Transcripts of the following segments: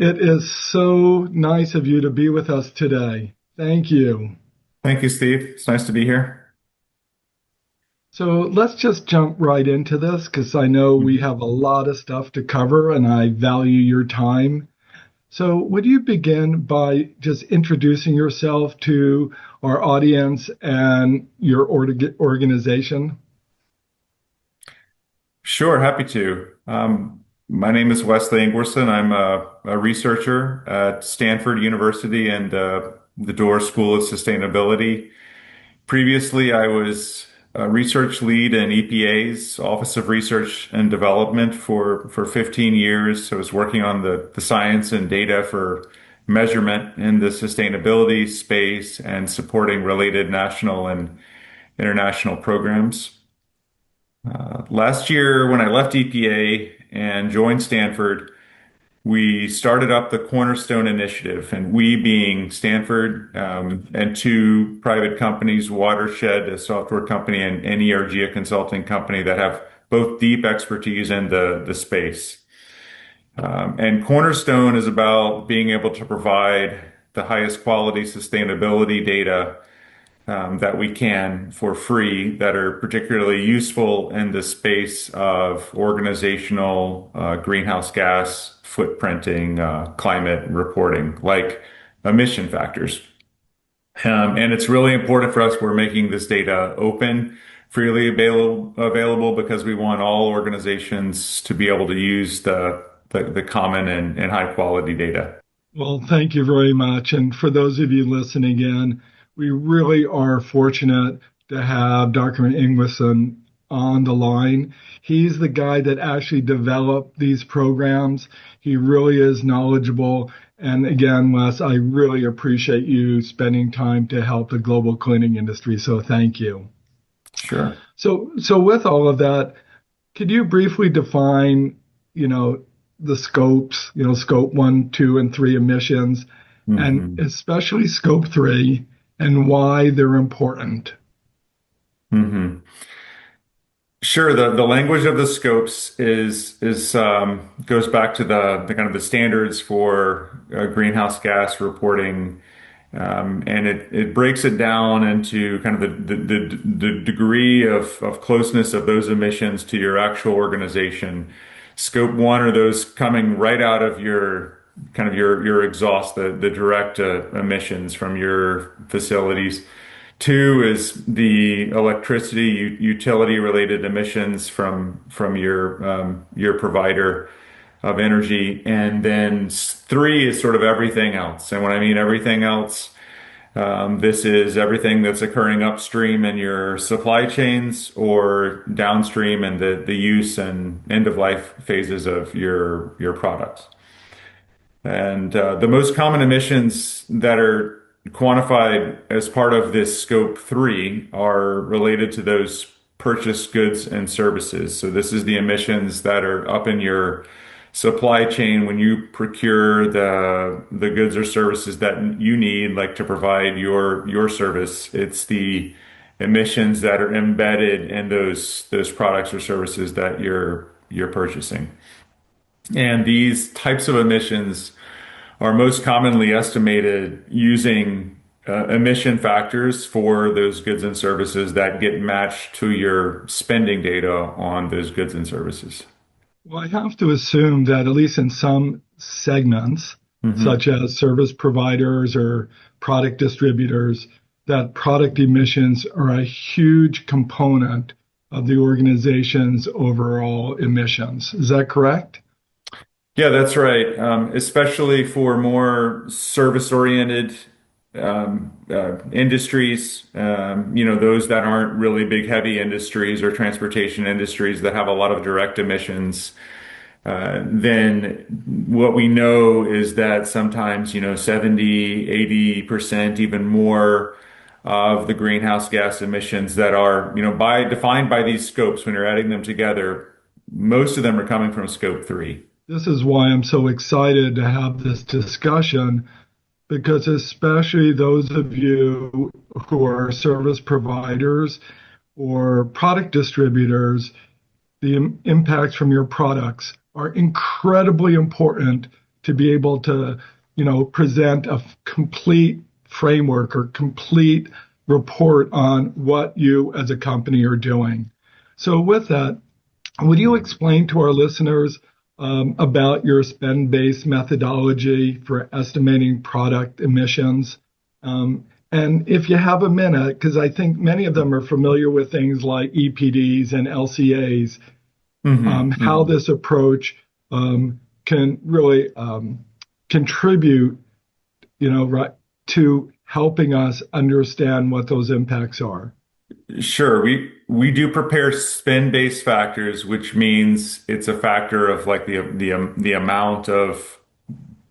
It is so nice of you to be with us today. Thank you. Thank you, Steve. It's nice to be here. So let's just jump right into this because I know we Mhm. have a lot of stuff to cover and I value your time. So, would you begin by just introducing yourself to our audience and your organization? Sure, happy to. My name is Wesley Ingwersen. I'm a researcher at Stanford University and the Doerr School of Sustainability. Previously, I was a research lead in EPA's Office of Research and Development for 15 years. I was working on the science and data for measurement in the sustainability space and supporting related national and international programs. Last year, when I left EPA and joined Stanford, we started up the Cornerstone initiative, and we being Stanford and two private companies, Watershed, a software company, and NERG, a consulting company that have both deep expertise in the space. And Cornerstone is about being able to provide the highest quality sustainability data that we can for free that are particularly useful in the space of organizational greenhouse gas footprinting, climate reporting, like emission factors. And it's really important for us. We're making this data open, freely available because we want all organizations to be able to use the common and high quality data. Well, thank you very much. And for those of you listening in, we really are fortunate to have Dr. Ingwersen on the line. He's the guy that actually developed these programs. He really is knowledgeable. And again, Wes, I really appreciate you spending time to help the global cleaning industry. So thank you. Sure. So with all of that, could you briefly define, you know, the scopes, scope one, two, and three emissions, and hmm especially scope three, and why they're important? hmm Sure. The language of the scopes is goes back to the kind of the standards for greenhouse gas reporting, and it breaks it down into kind of the degree of closeness of those emissions to your actual organization. Scope one are those coming right out of your kind of your exhaust, the direct emissions from your facilities. Two is the electricity utility related emissions from your provider of energy, and then three is sort of everything else. And when I mean everything else, this is everything that's occurring upstream in your supply chains or downstream in the use and end of life phases of your products. And the most common emissions that are quantified as part of this scope three are related to those purchased goods and services. So this is the emissions that are up in your supply chain when you procure the goods or services that you need, like to provide your service. It's the emissions that are embedded in those products or services that you're purchasing. And these types of emissions are most commonly estimated using emission factors for those goods and services that get matched to your spending data on those goods and services. Well, I have to assume that at least in some segments, hmm such as service providers or product distributors, that product emissions are a huge component of the organization's overall emissions. Is that correct? Yeah, that's right. Especially for more service-oriented industries, those that aren't really big, heavy industries or transportation industries that have a lot of direct emissions. Then what we know is that sometimes, 70, 80%, even more of the greenhouse gas emissions that are, by defined by these scopes, when you're adding them together, most of them are coming from scope three. This is why I'm so excited to have this discussion because, especially those of you who are service providers or product distributors, the impacts from your products are incredibly important to be able to, present a complete framework or complete report on what you as a company are doing. So with that, would you explain to our listeners about your spend-based methodology for estimating product emissions? And if you have a minute, because I think many of them are familiar with things like EPDs and LCAs, how this approach can really contribute, right, to helping us understand what those impacts are. Sure. We do prepare spin-based factors, which means it's a factor of like the amount of,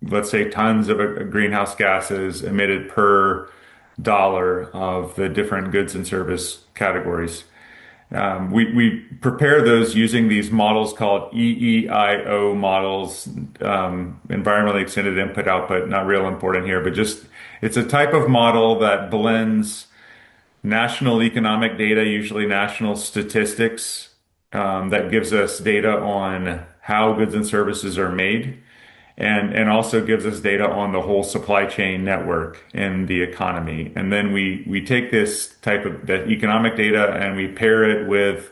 let's say, tons of greenhouse gases emitted per dollar of the different goods and service categories. We prepare those using these models called EEIO models, environmentally extended input output, not real important here, but just it's a type of model that blends national economic data, usually national statistics, that gives us data on how goods and services are made, and also gives us data on the whole supply chain network and the economy. And then we take this type of that economic data and we pair it with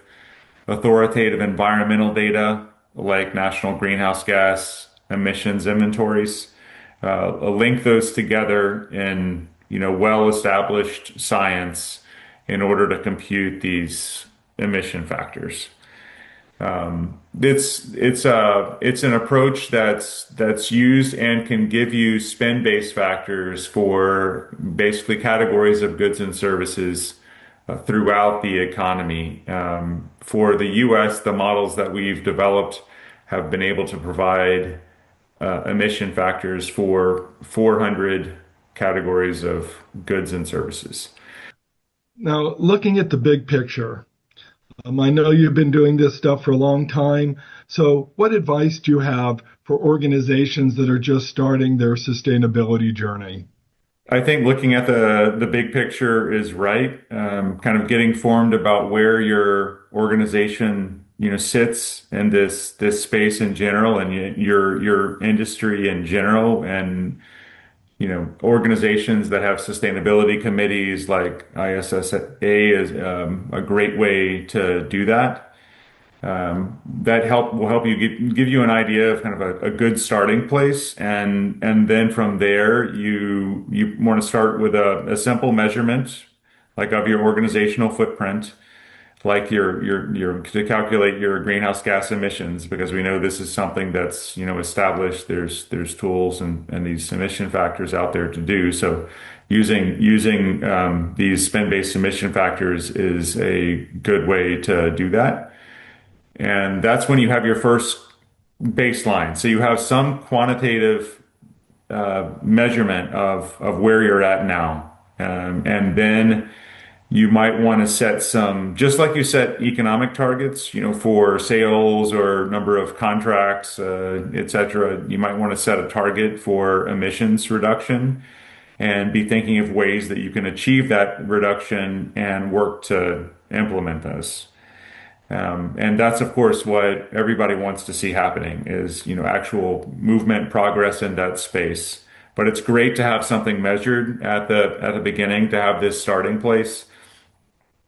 authoritative environmental data like national greenhouse gas emissions inventories, link those together in well-established science in order to compute these emission factors. It's an approach that's used and can give you spend-based factors for basically categories of goods and services throughout the economy. For the U.S., the models that we've developed have been able to provide emission factors for 400 categories of goods and services. Now, looking at the big picture, I know you've been doing this stuff for a long time. So what advice do you have for organizations that are just starting their sustainability journey? I think looking at the big picture is right. Kind of getting formed about where your organization, sits in this space in general, and your industry in general, and organizations that have sustainability committees like ISSA is a great way to do that. That will help you give you an idea of kind of a good starting place, and then from there you want to start with a simple measurement like of your organizational footprint, like your to calculate your greenhouse gas emissions, because we know this is something that's established. There's tools and these emission factors out there to do so. Using these spend-based emission factors is a good way to do that. And that's when you have your first baseline. So you have some quantitative measurement of where you're at now. And then you might want to set some, just like you set economic targets, for sales or number of contracts, et cetera. You might want to set a target for emissions reduction and be thinking of ways that you can achieve that reduction and work to implement those. And that's, of course, what everybody wants to see happening is, actual movement, progress in that space. But it's great to have something measured at the beginning, to have this starting place,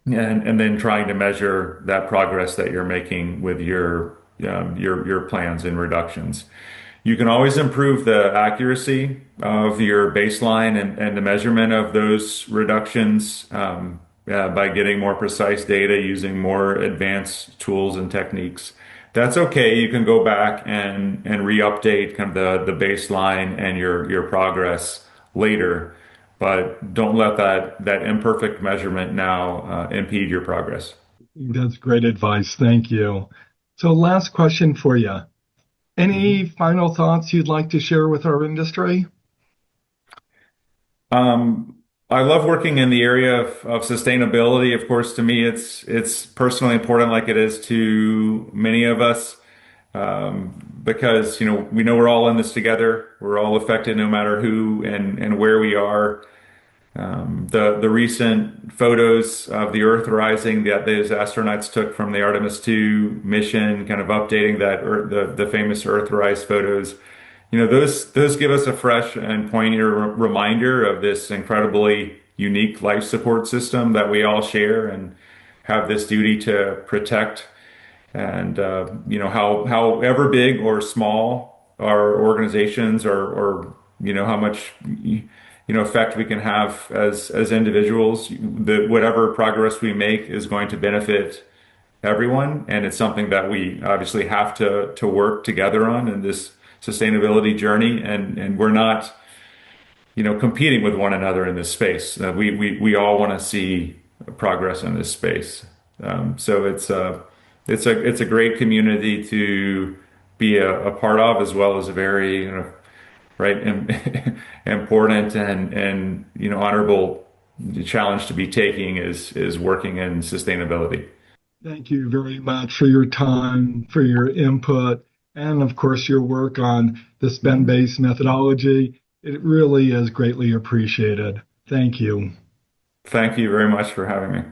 and then trying to measure that progress that you're making with your plans and reductions. You can always improve the accuracy of your baseline and the measurement of those reductions. By getting more precise data using more advanced tools and techniques. That's okay. You can go back and re-update kind of the baseline and your progress later, but don't let that imperfect measurement now impede your progress. That's great advice. Thank you. So last question for you. Any final thoughts you'd like to share with our industry? I love working in the area of sustainability. Of course, to me, it's personally important, like it is to many of us, because we know we're all in this together. We're all affected, no matter who and where we are. The recent photos of the Earth rising that those astronauts took from the Artemis 2 mission, kind of updating that the famous Earthrise photos, those give us a fresh and poignant reminder of this incredibly unique life support system that we all share and have this duty to protect. And however big or small our organizations or how much effect we can have as individuals, that whatever progress we make is going to benefit everyone, and it's something that we obviously have to work together on in this sustainability journey. And we're not competing with one another in this space. We all want to see progress in this space. So it's a great community to be a part of, as well as a very right important and honorable challenge to be taking is working in sustainability. Thank you very much for your time, for your input, and of course, your work on the spend-based methodology. It really is greatly appreciated. Thank you. Thank you very much for having me.